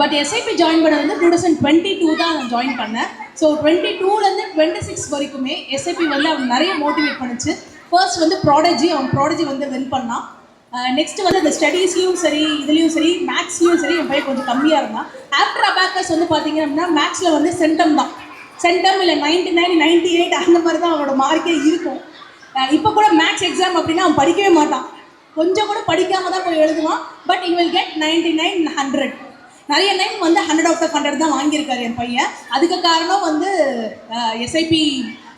But SIP join பண்ண வந்து 2022 தான் நான் ஜாயின் பண்ணேன். ஸோ 22லேருந்து 26 வரைக்குமே எஸ்ஐபி வந்து அவன் நிறைய மோட்டிவேட் பண்ணுச்சு. ஃபர்ஸ்ட் வந்து ப்ராடஜி வந்து வின் பண்ணான். நெக்ஸ்ட் வந்து அந்த ஸ்டடீஸ்லையும் சரி, இதுலேயும் சரி, மேக்ஸ்லையும் சரி என் பையன் கொஞ்சம் கம்மியாக இருந்தான். ஆஃப்டர் அபாக்கஸ் வந்து பார்த்தீங்க அப்படின்னா மேக்ஸில் வந்து சென்டம் தான். சென்டம் இல்லை 99, 98 அந்த மாதிரி தான் அவனோட மார்க்கே இருக்கும். இப்போ கூட மேக்ஸ் எக்ஸாம் அப்படின்னா அவன் படிக்கவே மாட்டான். கொஞ்சம் கூட படிக்காம தான் போய் எழுதுவான். But he will get 99, 100. நிறைய டைம் வந்து 100 out of 100 தான் வாங்கியிருக்காரு என் பையன். அதுக்கு காரணம் வந்து எஸ்ஐபி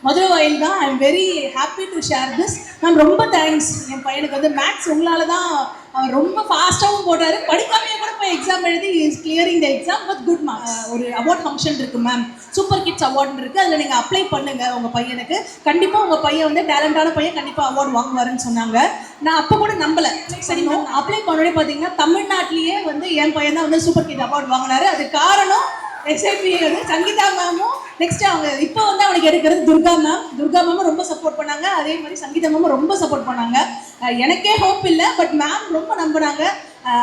மதுரவாயில் தான். I am very happy to share this. Ma'am ரொம்ப தேங்க்ஸ். என் பையனுக்கு வந்து மேக்ஸ் உங்களால் தான் அவர் ரொம்ப ஃபாஸ்ட்டாகவும் போட்டார். படிக்காமையே கூட போய் எக்ஸாம் எழுதி is clearing the exam with good marks. ஒரு அவார்ட் ஃபங்க்ஷன் இருக்குது மேம், சூப்பர் கிட்ஸ் அவார்டுன்னு இருக்குது. அதில் நீங்கள் அப்ளை பண்ணுங்கள் உங்கள் பையனுக்கு. கண்டிப்பாக உங்கள் பையன் வந்து டேலண்டான பையன், கண்டிப்பாக அவார்டு வாங்குவாருன்னு சொன்னாங்க. நான் அப்போ கூட நம்பலை. சரிங்க, அப்ளை பண்ணோடனே பார்த்தீங்கன்னா தமிழ்நாட்டிலேயே வந்து என் பையன் தான் வந்து சூப்பர் கிட் அவார்டு வாங்கினாரு. அது காரணம் எஸ்ஐபி வந்து சங்கீதா மேமும், நெக்ஸ்ட் அவங்க இப்போ வந்து அவனுக்கு எடுக்கிறது துர்கா மேமும் ரொம்ப சப்போர்ட் பண்ணாங்க. அதே மாதிரி சங்கீதா மேமும் ரொம்ப சப்போர்ட் பண்ணாங்க. எனக்கே ஹோப் இல்லை, பட் மேம் ரொம்ப நம்பினாங்க.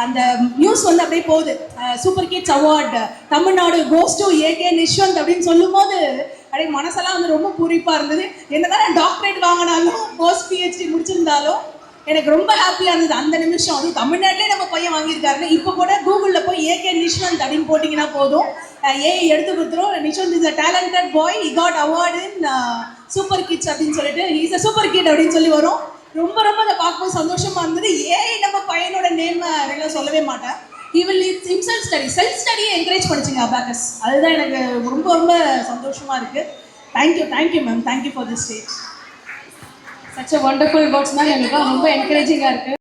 அந்த நியூஸ் வந்து அப்படியே போகுது, super kids award Tamil Nadu goes to AK Nishwanth அப்படின்னு சொல்லும் போது அப்படியே மனசெல்லாம் வந்து ரொம்ப பூரிப்பாக இருந்தது. என்னதான் டாக்டரேட் வாங்கினாலும் போஸ்ட் பிஹெச்டி முடிச்சிருந்தாலும் எனக்கு ரொம்ப ஹாப்பியாக இருந்தது அந்த நிமிஷம். அதுவும் தமிழ்நாட்டிலே நம்ம பையன் வாங்கியிருக்காருன்னு. இப்போ கூட கூகுளில் போய் ஏகே நிஷ்வந்த் அப்படின்னு போட்டிங்கன்னா போதும், ஏஐ எடுத்து கொடுத்துரும். Nishwanth is a talented boy, he got award in super kids அப்படின்னு சொல்லிட்டு, இஸ் அ சூப்பர் கிட் அப்படின்னு சொல்லி வரும். ரொம்ப ரொம்ப அதை பார்க்கும்போது சந்தோஷமாக இருந்தது. ஏஐ நம்ம பையனோட நேம் அதெல்லாம் சொல்லவே மாட்டேன். He will himself study, self ஸ்டடியை என்கரேஜ் பண்ணிச்சுங்க அபாக்கஸ். அதுதான் எனக்கு ரொம்ப ரொம்ப சந்தோஷமாக இருக்குது. Thank you ma'am, thank you for this stage. Such a wonderful words, ma'am. எனக்கு ரொம்ப என்கரேஜிங்காக இருக்குது.